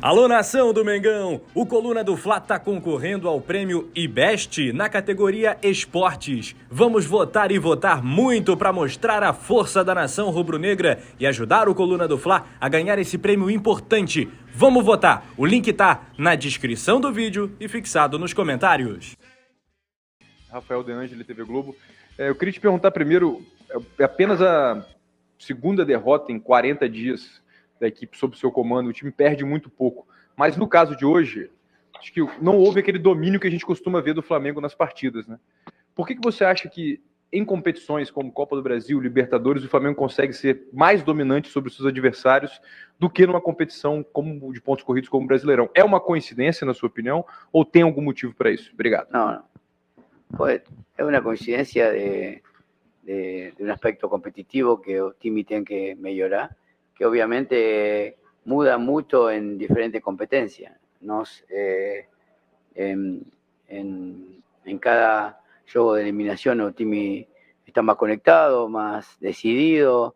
Alô, nação do Mengão! O Coluna do Fla tá concorrendo ao prêmio IBEST na categoria Esportes. Vamos votar e votar muito para mostrar a força da nação rubro-negra e ajudar o Coluna do Fla a ganhar esse prêmio importante. Vamos votar! O link tá na descrição do vídeo e fixado nos comentários. Rafael De Angeli, TV Globo. Eu queria te perguntar primeiro, é apenas a segunda derrota em 40 dias da equipe sob o seu comando, o time perde muito pouco. Mas no caso de hoje, acho que não houve aquele domínio que a gente costuma ver do Flamengo nas partidas, né? Por que você acha que em competições como Copa do Brasil, Libertadores, o Flamengo consegue ser mais dominante sobre os seus adversários do que numa competição como de pontos corridos como o Brasileirão? É uma coincidência, na sua opinião, ou tem algum motivo para isso? Obrigado. No. Pues es una coincidencia de un aspecto competitivo que el Timi tiene que mejorar, que obviamente muda mucho en diferentes competencias. En cada juego de eliminación el Timi está más conectado, más decidido,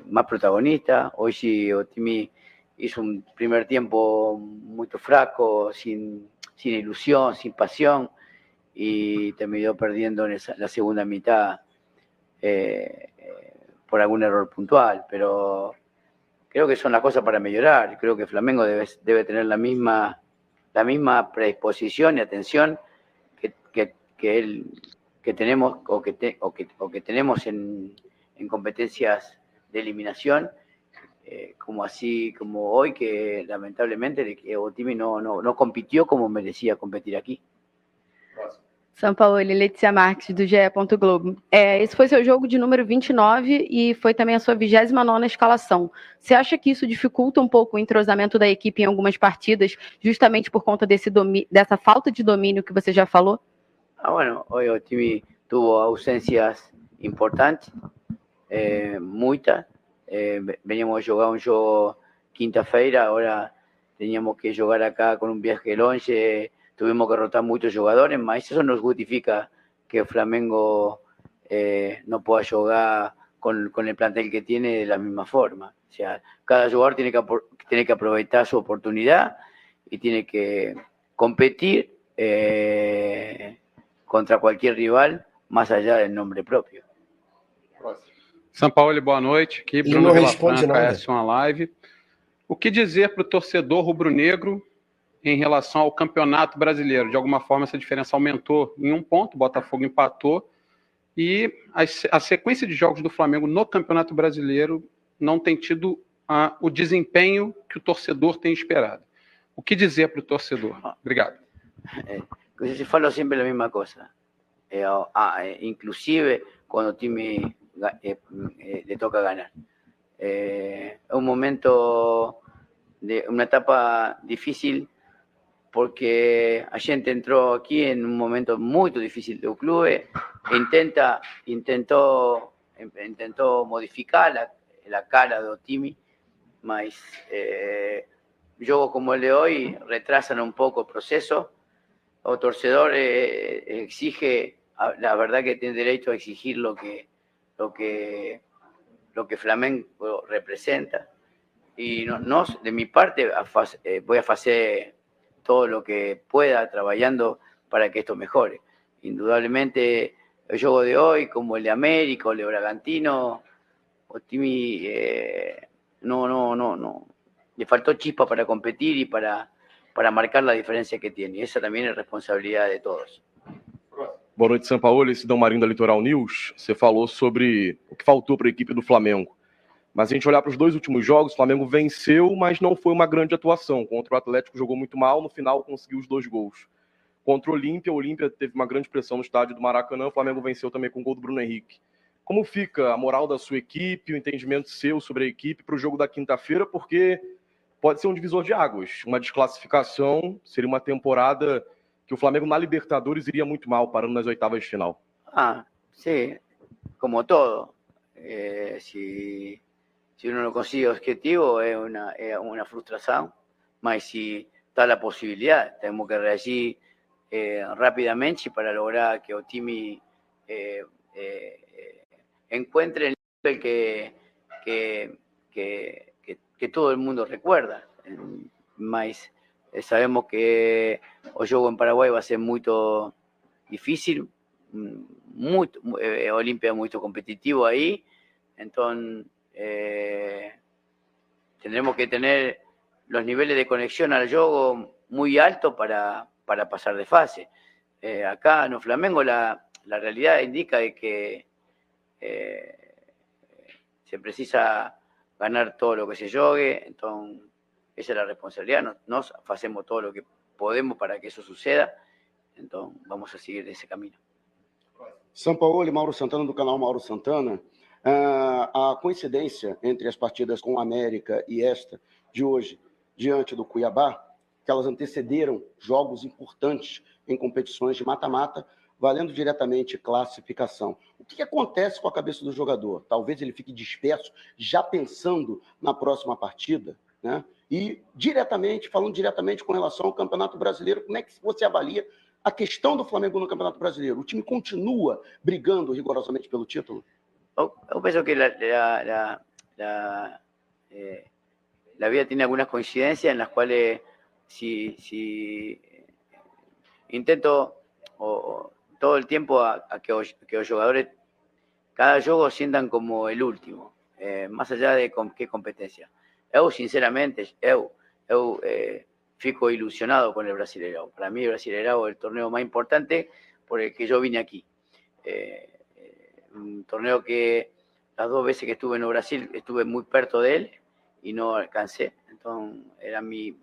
más protagonista. Hoy sí el Timi hizo un primer tiempo muy fraco, sin ilusión, sin pasión, y terminó perdiendo en la segunda mitad por algún error puntual, pero creo que son las cosas para mejorar. Creo que Flamengo debe tener la misma predisposición y atención que tenemos o que tenemos en competencias de eliminación, como hoy, que lamentablemente el Timi no compitió como merecía competir aquí. São Paulo, Letícia Marques, do GE. Globo. Esse foi seu jogo de número 29 e foi também a sua 29ª escalação. Você acha que isso dificulta um pouco o entrosamento da equipe em algumas partidas, justamente por conta dessa falta de domínio que você já falou? Bueno, hoy el Timi tuvo ausencias importantes, muchas. Veníamos a jugar un juego quinta-feira, ahora teníamos que jugar acá con un viaje longe. Tuvimos que rotar muchos jugadores, mas eso no justifica que el Flamengo no pueda jugar con el plantel que tiene de la misma forma. O sea, cada jugador tiene que aprovechar su oportunidad y tiene que competir contra cualquier rival, más allá del nombre propio. São Paulo, boa noite. Aqui, Bruno Vilafranca, S1 Live. O que dizer para o torcedor rubro-negro em relação ao Campeonato Brasileiro? De alguma forma, essa diferença aumentou em 1 ponto, o Botafogo empatou, e a sequência de jogos do Flamengo no Campeonato Brasileiro não tem tido o desempenho que o torcedor tem esperado. O que dizer para o torcedor? Obrigado. Se fala sempre a mesma coisa. Inclusive, quando o time le toca ganar. É um momento, uma etapa difícil, porque a gente entró aquí en un momento muy difícil del club e intentó modificar la cara de Timi, mas juegos como el de hoy retrasan un poco el proceso. El torcedor exige, la verdad que tiene derecho a exigir lo que Flamengo representa. Y de mi parte voy a hacer todo lo que pueda trabajando para que esto mejore. Indudablemente el juego de hoy, como el de América o el de Bragantino, o Timi no le faltó chispa para competir y para marcar la diferencia que tiene. Y esa también es responsabilidad de todos. Boa noite, São Paulo. Esse Dão Marinho da Litoral News. Você falou sobre o que faltou para a equipe do Flamengo. Mas se a gente olhar para os 2 últimos jogos, o Flamengo venceu, mas não foi uma grande atuação. Contra o Atlético jogou muito mal, no final conseguiu os 2 gols. Contra o Olímpia teve uma grande pressão no estádio do Maracanã, o Flamengo venceu também com o gol do Bruno Henrique. Como fica a moral da sua equipe, o entendimento seu sobre a equipe para o jogo da quinta-feira? Porque pode ser um divisor de águas. Uma desclassificação seria uma temporada que o Flamengo na Libertadores iria muito mal, parando nas oitavas de final. Sí, como todo. Si uno no consigue objetivo es una frustración, mas si está la posibilidad, tenemos que reagir rápidamente para lograr que Otimi encuentre el nivel que todo el mundo recuerda. mas sabemos que o jogo em Paraguai vai ser muito difícil, Olimpia muito competitivo aí, então tendremos que tener los niveles de conexión al juego muy altos para pasar de fase. Acá en Flamengo la realidad indica de que se precisa ganar todo lo que se juegue, entonces esa es la responsabilidad, nos hacemos todo lo que podemos para que eso suceda, entonces vamos a seguir ese camino. Sampaoli, Mauro Santana, do canal Mauro Santana. A coincidência entre as partidas com o América e esta de hoje, diante do Cuiabá, que elas antecederam jogos importantes em competições de mata-mata, valendo diretamente classificação. O que acontece com a cabeça do jogador? Talvez ele fique disperso, já pensando na próxima partida, né? E falando diretamente com relação ao Campeonato Brasileiro, como é que você avalia a questão do Flamengo no Campeonato Brasileiro? O time continua brigando rigorosamente pelo título? Yo pienso que la vida tiene algunas coincidencias en las cuales si intento todo el tiempo a que los jugadores cada juego sientan como el último, más allá de qué competencia. Yo sinceramente, fico ilusionado con el Brasileirão. Para mí el Brasileirão es el torneo más importante por el que yo vine aquí. Un torneo que las 2 veces que estuve en Brasil estuve muy perto de él y no alcancé. Entonces era mi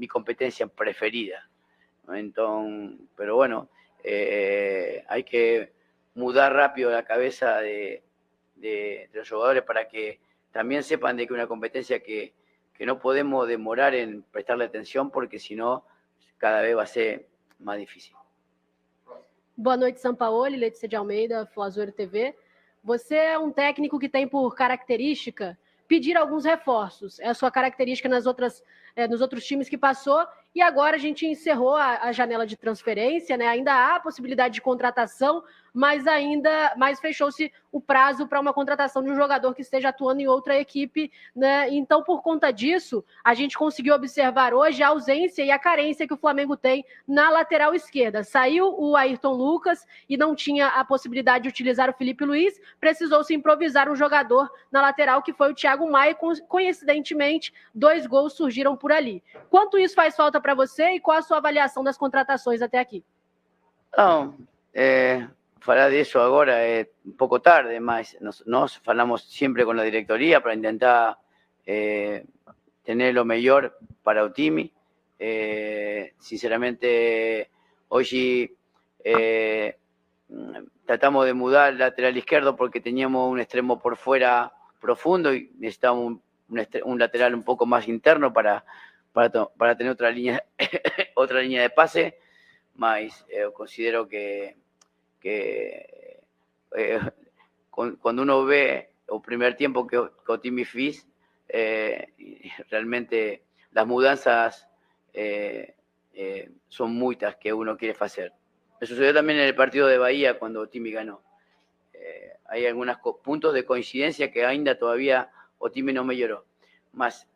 competencia preferida. Entonces, pero bueno, hay que mudar rápido la cabeza de los jugadores para que también sepan de que una competencia que no podemos demorar en prestarle atención, porque si no, cada vez va a ser más difícil. Boa noite, Sampaoli, Letícia de Almeida, Fla-Azul TV. Você é um técnico que tem por característica pedir alguns reforços. É a sua característica nos outros times que passou, e agora a gente encerrou a janela de transferência, né? Ainda há a possibilidade de contratação, mas fechou-se o prazo para uma contratação de um jogador que esteja atuando em outra equipe, né? Então, por conta disso, a gente conseguiu observar hoje a ausência e a carência que o Flamengo tem na lateral esquerda. Saiu o Ayrton Lucas e não tinha a possibilidade de utilizar o Felipe Luiz, precisou-se improvisar um jogador na lateral, que foi o Thiago Maia. Coincidentemente, 2 gols surgiram por ali. Quanto isso faz falta para você e qual a sua avaliação das contratações até aqui? Não, falar disso agora é um pouco tarde, mas nós falamos sempre com a diretoria para tentar ter o melhor para o time. Sinceramente, hoje tratamos de mudar el lateral izquierdo porque teníamos un extremo por fuera profundo y necesitábamos un lateral un poco más interno para tener otra línea de pase, mas considero que cuando uno ve el primer tiempo que o time fez, realmente las mudanzas son muchas que uno quiere hacer. Eso sucedió también en el partido de Bahía cuando o time ganó. Hay algunos puntos de coincidencia que ainda todavía o time no mejoró. Más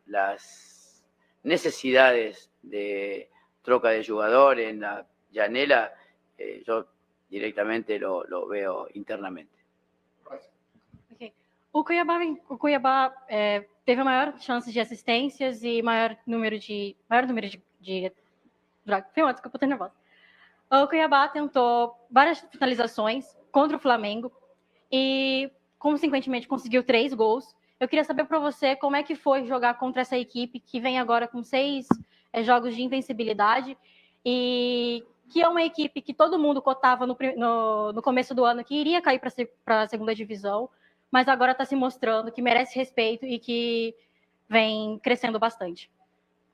las necesidades de troca de jugador en la janela, yo directamente lo veo internamente. Okay. O Cuiabá teve a maior chance de assistências e maior número de droga, foi ótimo, que eu tô nervosa. O Cuiabá tentou várias finalizações contra o Flamengo e, consequentemente, conseguiu 3 gols. Eu queria saber para você como é que foi jogar contra essa equipe que vem agora com 6 jogos de invencibilidade e que é uma equipe que todo mundo cotava no começo do ano que iria cair para a segunda divisão, mas agora está se mostrando que merece respeito e que vem crescendo bastante.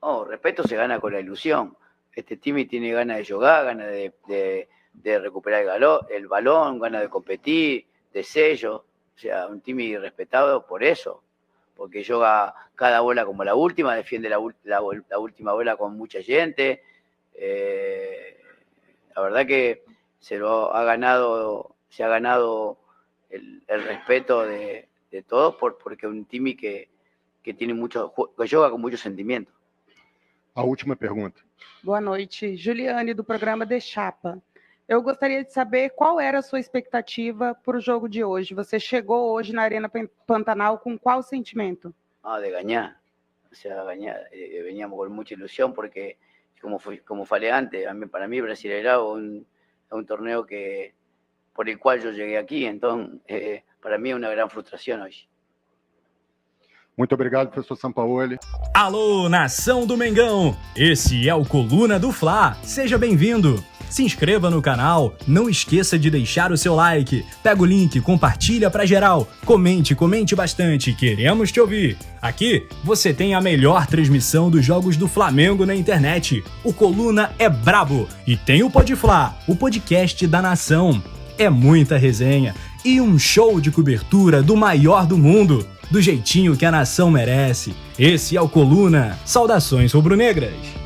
Oh, respeto se gana con la ilusión. Este time tiene ganas de jugar, ganas de recuperar el balón, ganas de competir, de sello. O sea, un time respetado por eso, porque juega cada bola como la última, defiende la última bola con mucha gente. La verdad que se ha ganado el respeto de todos, porque un time que que tiene mucho, que juega con mucho sentimiento. A última pergunta. Boa noite, Juliane, do programa De Chapa. Eu gostaria de saber qual era a sua expectativa para o jogo de hoje. Você chegou hoje na Arena Pantanal com qual sentimento? De ganar. O sea, ganar. Veníamos con mucha ilusión porque, como falei antes, para mí Brasileirão es un torneo por el cual yo llegué aquí. Entonces, para mí es una gran frustración hoy. Muito obrigado, professor Sampaoli. Alô, nação do Mengão! Esse é o Coluna do Fla. Seja bem-vindo! Se inscreva no canal, não esqueça de deixar o seu like, pega o link, compartilha pra geral, comente bastante, queremos te ouvir. Aqui você tem a melhor transmissão dos jogos do Flamengo na internet. O Coluna é brabo e tem o Podfla, o podcast da nação. É muita resenha e um show de cobertura do maior do mundo, do jeitinho que a nação merece. Esse é o Coluna. Saudações rubro-negras!